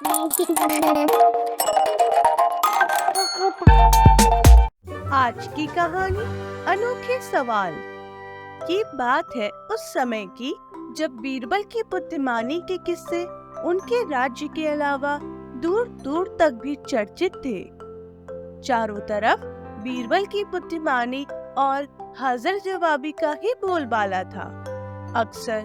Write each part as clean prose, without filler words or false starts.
आज की कहानी अनोखे सवाल। ये बात है उस समय की जब बीरबल की बुद्धिमानी के किस्से उनके राज्य के अलावा दूर दूर तक भी चर्चित थे। चारों तरफ बीरबल की बुद्धिमानी और हाजिर जवाबी का ही बोलबाला था। अक्सर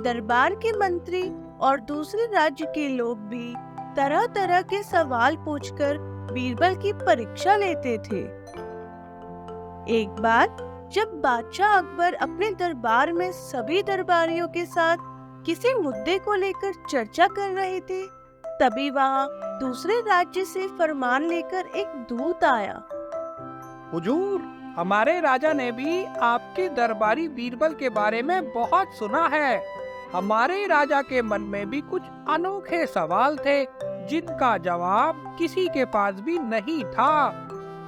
दरबार के मंत्री और दूसरे राज्य के लोग भी तरह तरह के सवाल पूछकर बीरबल की परीक्षा लेते थे। एक बार जब बादशाह अकबर अपने दरबार में सभी दरबारियों के साथ किसी मुद्दे को लेकर चर्चा कर रहे थे, तभी वहाँ दूसरे राज्य से फरमान लेकर एक दूत आया। हुजूर, हमारे राजा ने भी आपके दरबारी बीरबल के बारे में बहुत सुना है। हमारे राजा के मन में भी कुछ अनोखे सवाल थे जिनका जवाब किसी के पास भी नहीं था।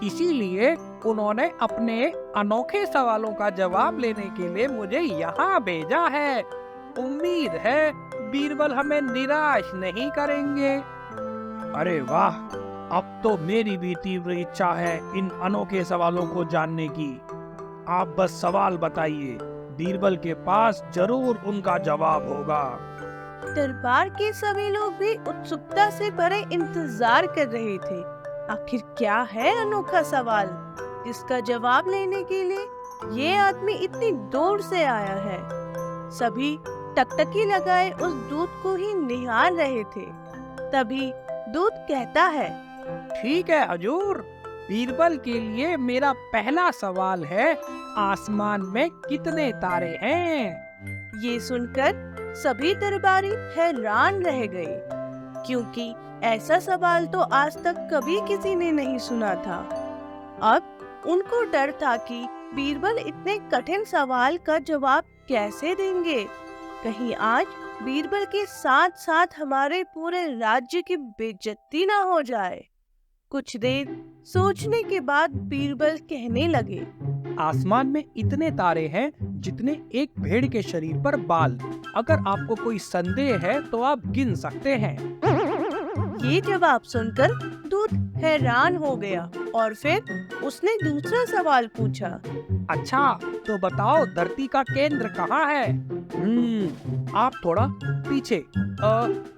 इसीलिए उन्होंने अपने अनोखे सवालों का जवाब लेने के लिए मुझे यहाँ भेजा है। उम्मीद है बीरबल हमें निराश नहीं करेंगे। अरे वाह, अब तो मेरी भी तीव्र इच्छा है इन अनोखे सवालों को जानने की। आप बस सवाल बताइए, बीरबल के पास जरूर उनका जवाब होगा। दरबार के सभी लोग भी उत्सुकता से भरे इंतजार कर रहे थे। आखिर क्या है अनोखा सवाल जिसका जवाब लेने के लिए ये आदमी इतनी दूर से आया है। सभी टकटकी लगाए उस दूत को ही निहार रहे थे। तभी दूत कहता है, ठीक है हुजूर, बीरबल के लिए मेरा पहला सवाल है, आसमान में कितने तारे हैं? ये सुनकर सभी दरबारी हैरान रह गए, क्योंकि ऐसा सवाल तो आज तक कभी किसी ने नहीं सुना था। अब उनको डर था कि बीरबल इतने कठिन सवाल का जवाब कैसे देंगे। कहीं आज बीरबल के साथ साथ हमारे पूरे राज्य की बेइज्जती ना हो जाए। कुछ देर सोचने के बाद बीरबल कहने लगे, आसमान में इतने तारे हैं जितने एक भेड़ के शरीर पर बाल। अगर आपको कोई संदेह है तो आप गिन सकते हैं। ये जवाब सुनकर दूत हैरान हो गया और फिर उसने दूसरा सवाल पूछा। अच्छा, तो बताओ धरती का केंद्र कहाँ है? आप थोड़ा पीछे,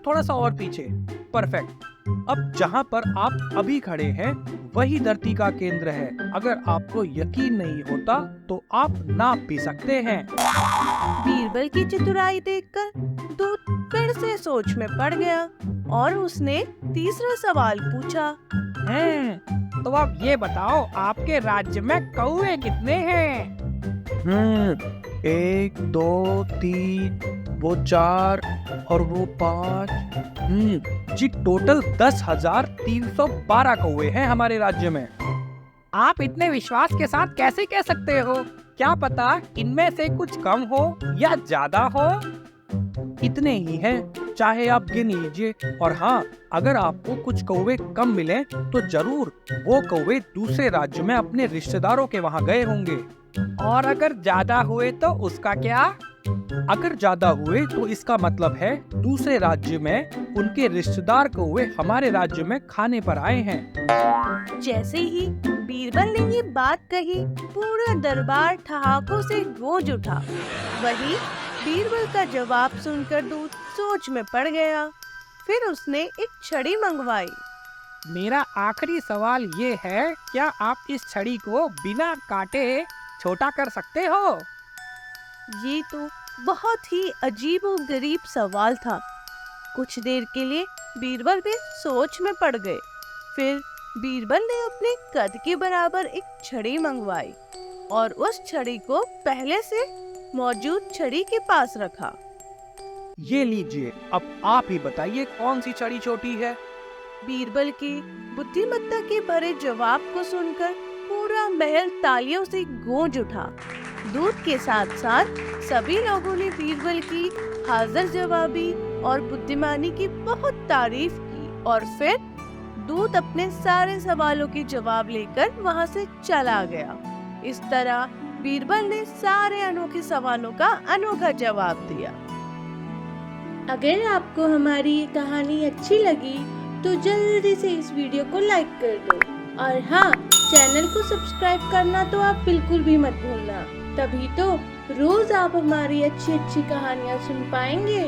थोड़ा सा और पीछे। परफेक्ट। अब जहाँ पर आप अभी खड़े हैं वही धरती का केंद्र है। अगर आपको यकीन नहीं होता तो आप नाप भी सकते हैं। बीरबल की चतुराई देखकर दूत फिर से सोच में पड़ गया और उसने तीसरा सवाल पूछा। तो आप ये बताओ, आपके राज्य में कौवे कितने हैं? 1, 2, 3, वो 4 और वो 5। जी, टोटल 10,312 कौवे हैं हमारे राज्य में। आप इतने विश्वास के साथ कैसे कह सकते हो? क्या पता इनमें से कुछ कम हो या ज्यादा हो। इतने ही हैं, चाहे आप गिन लीजिए। और हाँ, अगर आपको कुछ कौवे कम मिले तो जरूर वो कौवे दूसरे राज्य में अपने रिश्तेदारों के वहाँ गए होंगे। और अगर ज्यादा हुए तो उसका क्या? अगर ज्यादा हुए तो इसका मतलब है दूसरे राज्य में उनके रिश्तेदार कौवे हमारे राज्य में खाने पर आए हैं। जैसे ही बीरबल ने ये बात कही, पूरा दरबार ठहाकों से गूंज उठा। वही बीरबल का जवाब सुनकर दूत सोच में पड़ गया। फिर उसने एक छड़ी मंगवाई। मेरा आखिरी सवाल ये है, क्या आप इस छड़ी को बिना काटे छोटा कर सकते हो? ये तो बहुत ही अजीबोगरीब सवाल था। कुछ देर के लिए बीरबल भी सोच में पड़ गए। फिर बीरबल ने अपने कद के बराबर एक छड़ी मंगवाई और उस छड़ी को पहले से मौजूद छड़ी के पास रखा। ये लीजिए, अब आप ही बताइए कौन सी छड़ी छोटी है? बीरबल की बुद्धिमत्ता के भरे जवाब को सुनकर पूरा महल तालियों से गूंज उठा। दूत के साथ साथ सभी लोगों ने बीरबल की हाजिर जवाबी और बुद्धिमानी की बहुत तारीफ की और फिर दूत अपने सारे सवालों के जवाब लेकर वहां से चला गया। इस तरह बीरबल ने सारे अनोखे सवालों का अनोखा जवाब दिया। अगर आपको हमारी ये कहानी अच्छी लगी तो जल्दी से इस वीडियो को लाइक कर दो और हाँ, चैनल को सब्सक्राइब करना तो आप बिल्कुल भी मत भूलना। तभी तो रोज आप हमारी अच्छी अच्छी कहानियाँ सुन पाएंगे।